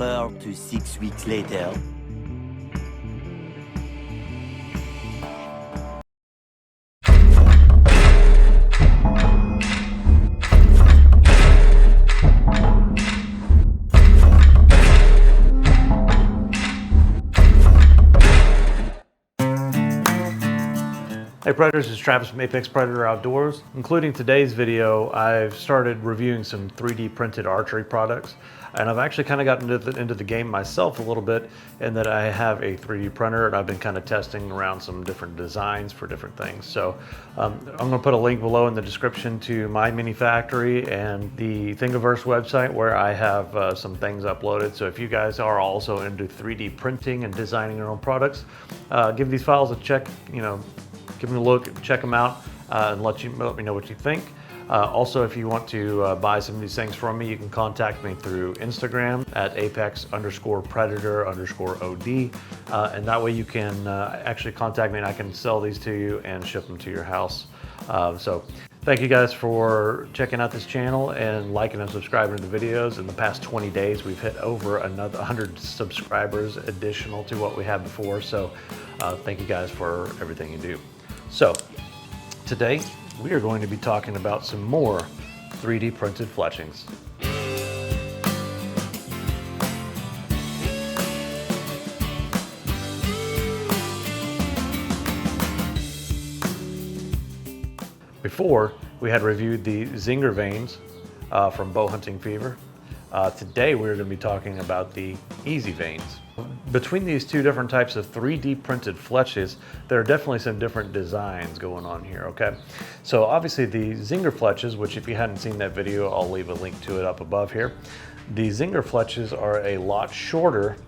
4 to 6 weeks later. Hey Predators, it's Travis from Apex Predator Outdoors. Including today's video, I've started reviewing some 3D printed archery products, and I've actually kind of gotten into the game myself a little bit in that I have a 3D printer and I've been kind of testing around some different designs for different things. So I'm going to put a link below in the description to my mini factory and the Thingiverse website where I have some things uploaded. So if you guys are also into 3D printing and designing your own products, give these files a check, give them a look, check them out, and let me know what you think. Also, if you want to buy some of these things from me, you can contact me through Instagram at apex_predator_OD. And that way you can actually contact me and I can sell these to you and ship them to your house. So thank you guys for checking out this channel and liking and subscribing to the videos. In the past 20 days, we've hit over another 100 subscribers additional to what we had before. So thank you guys for everything you do. So today we are going to be talking about some more 3D printed fletchings. Before, we had reviewed the Zinger vanes from Bow Hunting Fever. Today we're going to be talking about the Easy vanes. Between these two different types of 3D printed fletches, there are definitely some different designs going on here, okay? So obviously the Zinger fletches, which if you hadn't seen that video, I'll leave a link to it up above here. The Zinger fletches are a lot shorter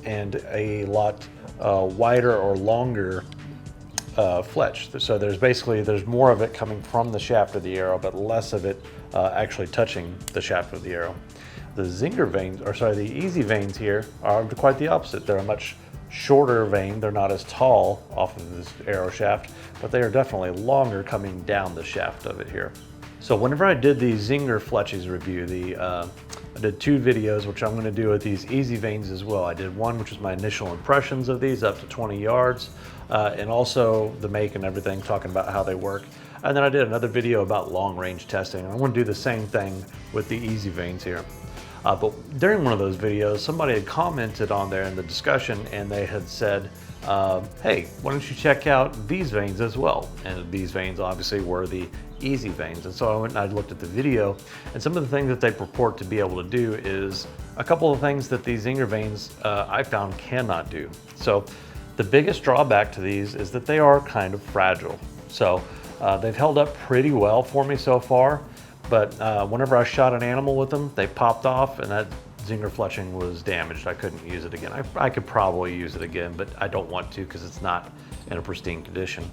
and a lot wider or longer fletch. So there's more of it coming from the shaft of the arrow, but less of it actually touching the shaft of the arrow. The Zinger vanes, or sorry, the Easy vanes here are quite the opposite. They're a much shorter vane. They're not as tall off of this arrow shaft, but they are definitely longer coming down the shaft of it here. So whenever I did the Zinger fletches review, I did two videos, which I'm going to do with these Easy vanes as well. I did one, which was my initial impressions of these up to 20 yards, and also the make and everything, talking about how they work. And then I did another video about long range testing. I want to do the same thing with the Easy vanes here. But during one of those videos, somebody had commented on there in the discussion and they had said, hey, why don't you check out these vanes as well? And these vanes obviously were the Easy vanes. And so I went and I looked at the video, and some of the things that they purport to be able to do is a couple of things that these Zinger vanes I found cannot do. So the biggest drawback to these is that they are kind of fragile. So they've held up pretty well for me so far. But whenever I shot an animal with them, they popped off and that Zinger fletching was damaged. I couldn't use it again. I could probably use it again, but I don't want to because it's not in a pristine condition.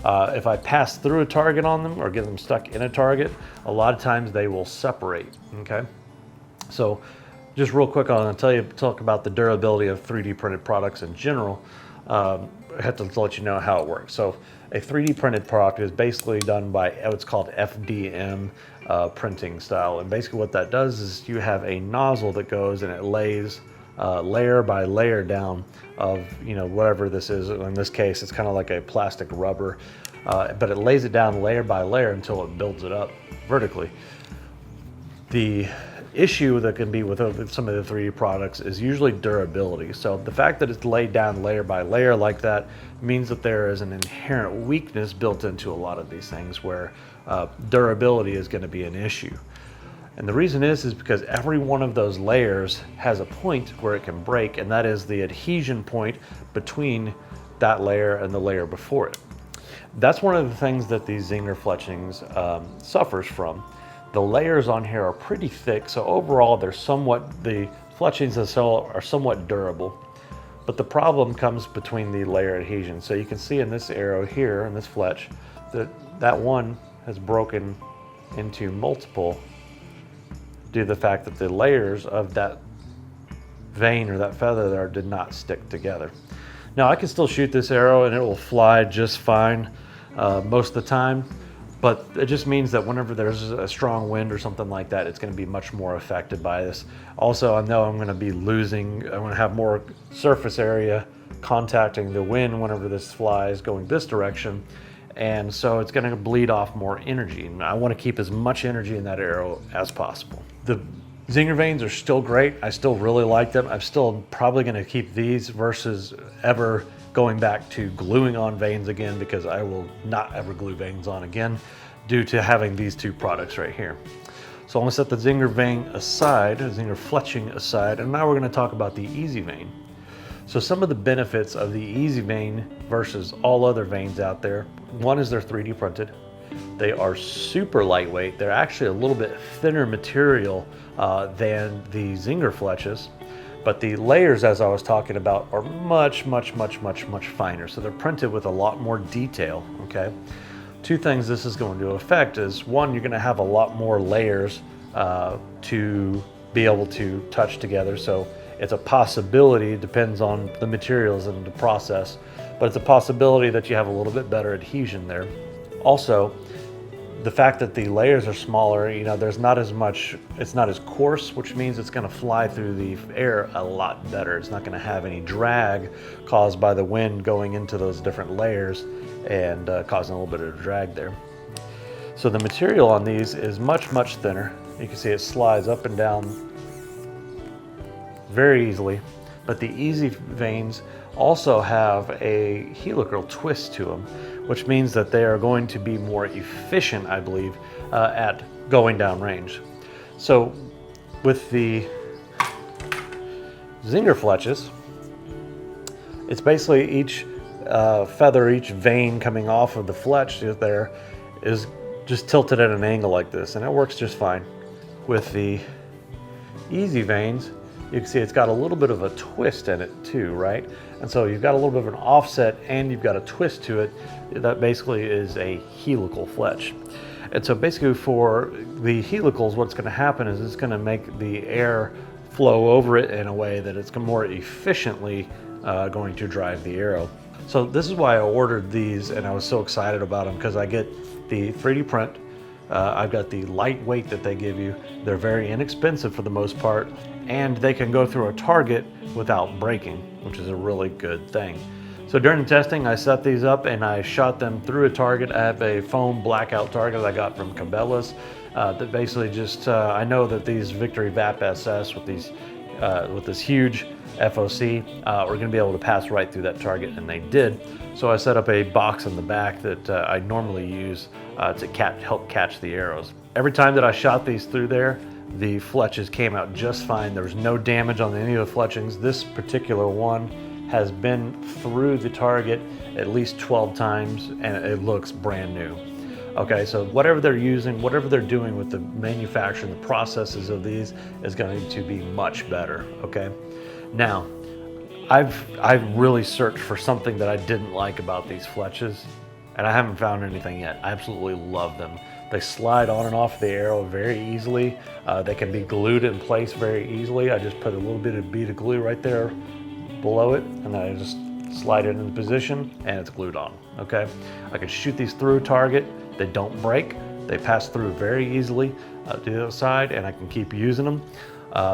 If I pass through a target on them or get them stuck in a target, a lot of times they will separate, okay? So just real quick, I'll talk about the durability of 3D printed products in general. I have to let you know how it works. So a 3D printed product is basically done by what's called FDM printing style. And basically what that does is you have a nozzle that goes and it lays layer by layer down of whatever this is. In this case, it's kind of like a plastic rubber, but it lays it down layer by layer until it builds it up vertically. The issue that can be with some of the 3D products is usually durability. So the fact that it's laid down layer by layer like that means that there is an inherent weakness built into a lot of these things where durability is going to be an issue. And the reason is because every one of those layers has a point where it can break, and that is the adhesion point between that layer and the layer before it. That's one of the things that these Zinger fletchings suffers from. The layers on here are pretty thick, so overall the fletchings themselves are somewhat durable. But the problem comes between the layer adhesion. So you can see in this arrow here, in this fletch, that one has broken into multiple due to the fact that the layers of that vane or that feather there did not stick together. Now I can still shoot this arrow and it will fly just fine most of the time. but it just means that whenever there's a strong wind or something like that, it's going to be much more affected by this. Also, I know I'm going to be I'm going to have more surface area contacting the wind whenever this flies going this direction. And so it's going to bleed off more energy. And I want to keep as much energy in that arrow as possible. The Zinger vanes are still great. I still really like them. I'm still probably going to keep these versus ever going back to gluing on vanes again, because I will not ever glue vanes on again due to having these two products right here. So I'm going to set the Zinger vane aside, Zinger fletching aside, and now we're going to talk about the Easy vane. So some of the benefits of the Easy vane versus all other vanes out there, one is they're 3D printed. They are super lightweight. They're actually a little bit thinner material than the Zinger fletches, but the layers, as I was talking about, are much finer. So they're printed with a lot more detail, okay? Two things this is going to affect is, one, you're gonna have a lot more layers to be able to touch together. So it's a possibility, it depends on the materials and the process, but it's a possibility that you have a little bit better adhesion there. Also, the fact that the layers are smaller, you know, there's not as much, it's not as coarse, which means it's going to fly through the air a lot better. It's not going to have any drag caused by the wind going into those different layers and causing a little bit of drag there. So the material on these is much thinner. You can see it slides up and down very easily, but the Easy vanes also have a helical twist to them, which means that they are going to be more efficient, I believe, at going down range. So with the Zinger fletches, it's basically each feather, each vane coming off of the fletch there is just tilted at an angle like this, and it works just fine. With the Easy vanes, you can see it's got a little bit of a twist in it too, right? And so you've got a little bit of an offset and you've got a twist to it. That basically is a helical fletch. And so basically for the helicals, what's going to happen is it's going to make the air flow over it in a way that it's more efficiently going to drive the arrow. So this is why I ordered these, and I was so excited about them, because I get the 3D print. I've got the lightweight that they give you. They're very inexpensive for the most part, and they can go through a target without breaking, which is a really good thing. So during the testing, I set these up and I shot them through a target. I have a foam blackout target I got from Cabela's that basically just, I know that these Victory VAP SS with this huge FOC are going to be able to pass right through that target, and they did. So I set up a box in the back that I normally use to help catch the arrows. Every time that I shot these through there, the fletches came out just fine. There was no damage on any of the fletchings. This particular one has been through the target at least 12 times, and it looks brand new. Okay, so whatever they're using, whatever they're doing with the manufacturing, the processes of these is going to be much better, okay? Now, I've really searched for something that I didn't like about these fletches, and I haven't found anything yet. I absolutely love them. They slide on and off the arrow very easily. They can be glued in place very easily. I just put a little bit of bead of glue right there below it, and then I just slide it into position, and it's glued on, okay? I can shoot these through a target. They don't break. They pass through very easily to the other side, and I can keep using them.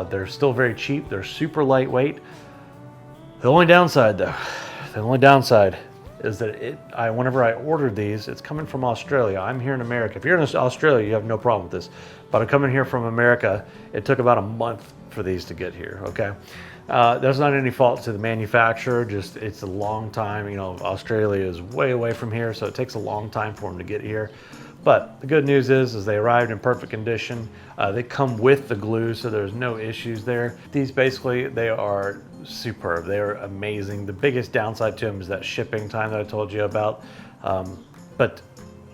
They're still very cheap. They're super lightweight. The only downside though, is that whenever I ordered these, it's coming from Australia. I'm here in America. If you're in Australia, you have no problem with this. But I'm coming here from America. It took about a month for these to get here, okay? There's not any fault to the manufacturer, just it's a long time. You know, Australia is way away from here, so it takes a long time for them to get here. But the good news is they arrived in perfect condition. They come with the glue, so there's no issues there. These basically, they are superb. They are amazing. The biggest downside to them is that shipping time that I told you about. But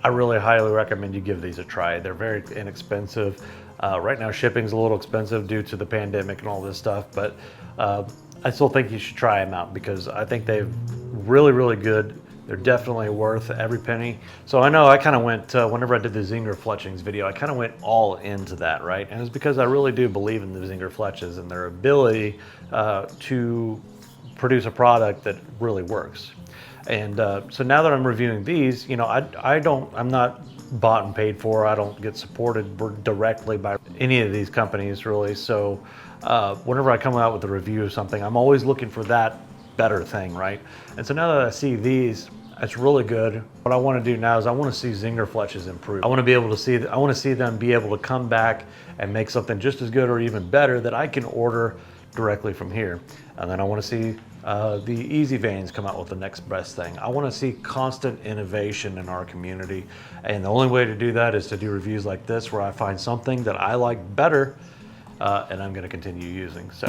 I really highly recommend you give these a try. They're very inexpensive. Right now shipping's a little expensive due to the pandemic and all this stuff, but I still think you should try them out because I think they're really good. They're definitely worth every penny. So I know I kind of went, whenever I did the Zinger fletchings video, I kind of went all into that, right? And it's because I really do believe in the Zinger fletches and their ability to produce a product that really works. And so now that I'm reviewing these, you know, I'm not bought and paid for. I don't get supported directly by any of these companies really. So whenever I come out with a review of something, I'm always looking for that better thing, right? And so now that I see these, it's really good. What I want to do now is I want to see Zinger Fletches improve. I want to be able to see, I want to see them be able to come back and make something just as good or even better that I can order directly from here. And then I want to see the Easy Veins come out with the next best thing. I want to see constant innovation in our community. And the only way to do that is to do reviews like this where I find something that I like better and I'm going to continue using. So.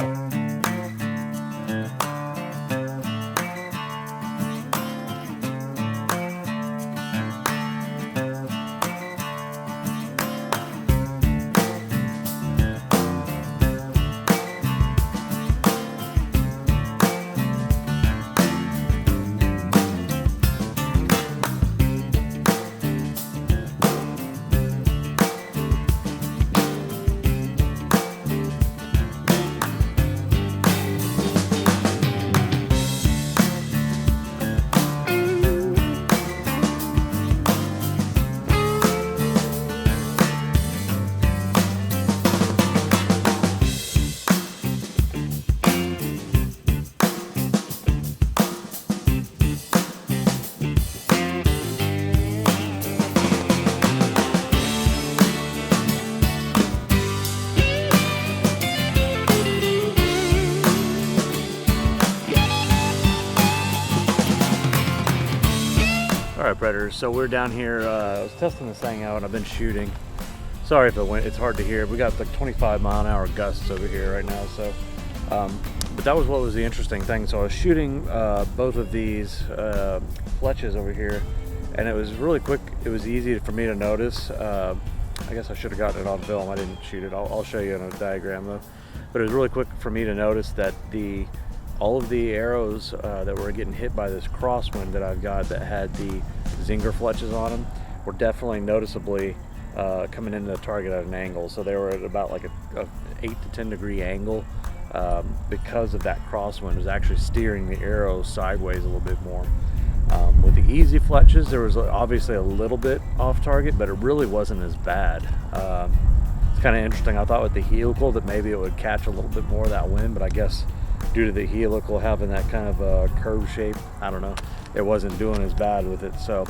All right, Predators, so we're down here, I was testing this thing out and I've been shooting. Sorry if it's hard to hear. We got like 25-mile-an-hour gusts over here right now, so. But that was what was the interesting thing. So I was shooting both of these Fletches over here, and it was really quick. It was easy for me to notice. I guess I should have gotten it on film. I didn't shoot it. I'll show you in a diagram though. But it was really quick for me to notice that all of the arrows that were getting hit by this crosswind that I've got that had the Zinger Fletches on them were definitely noticeably coming into the target at an angle. So they were at about like a 8 to 10 degree angle because of that crosswind. It was actually steering the arrow sideways a little bit more. With the Easy Fletches, there was obviously a little bit off target, but it really wasn't as bad. It's kind of interesting. I thought with the helical that maybe it would catch a little bit more of that wind, but I guess due to the helical having that kind of a curve shape, I don't know, it wasn't doing as bad with it. So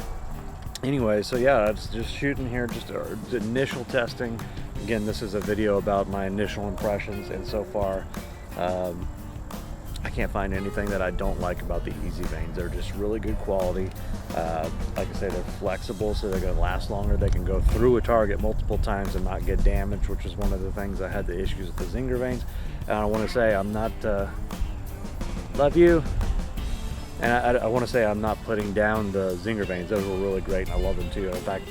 anyway, so yeah, it's just shooting here, just initial testing. Again, this is a video about my initial impressions, and so far I can't find anything that I don't like about the Easy Veins. They're just really good quality. Like I say, they're flexible, so they're going to last longer. They can go through a target multiple times and not get damaged, which is one of the things I had the issues with the Zinger Veins. And I want to say I'm not, love you. And I want to say I'm not putting down the Zinger Veins. Those were really great, and I love them too. In fact,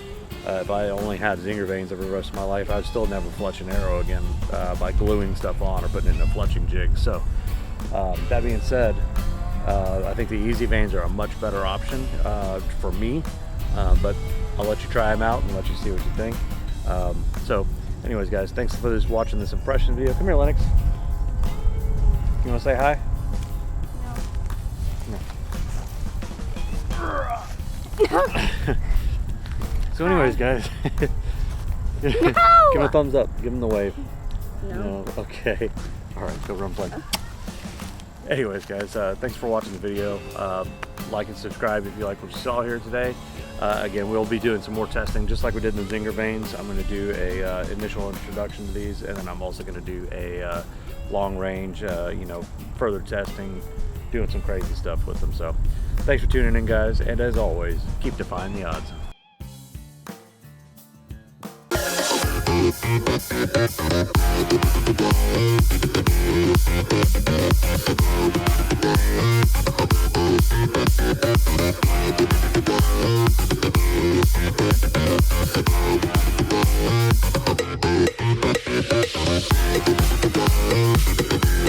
if I only had Zinger Veins every rest of my life, I'd still never fletch an arrow again by gluing stuff on or putting it in a fletching jig. So that being said, I think the Easy Veins are a much better option for me, but I'll let you try them out and let you see what you think. So anyways, guys, thanks for watching this impression video. Come here, Lennox. You want to say hi? No. So anyways, guys, give him a thumbs up. Give him the wave. No. Okay. All right, go run play. Anyways, guys, thanks for watching the video. Like and subscribe if you like what you saw here today. Again, we'll be doing some more testing, just like we did in the Zinger Veins. I'm going to do a initial introduction to these, and then I'm also going to do a long range, further testing, doing some crazy stuff with them. So thanks for tuning in, guys, and as always, keep defying the odds.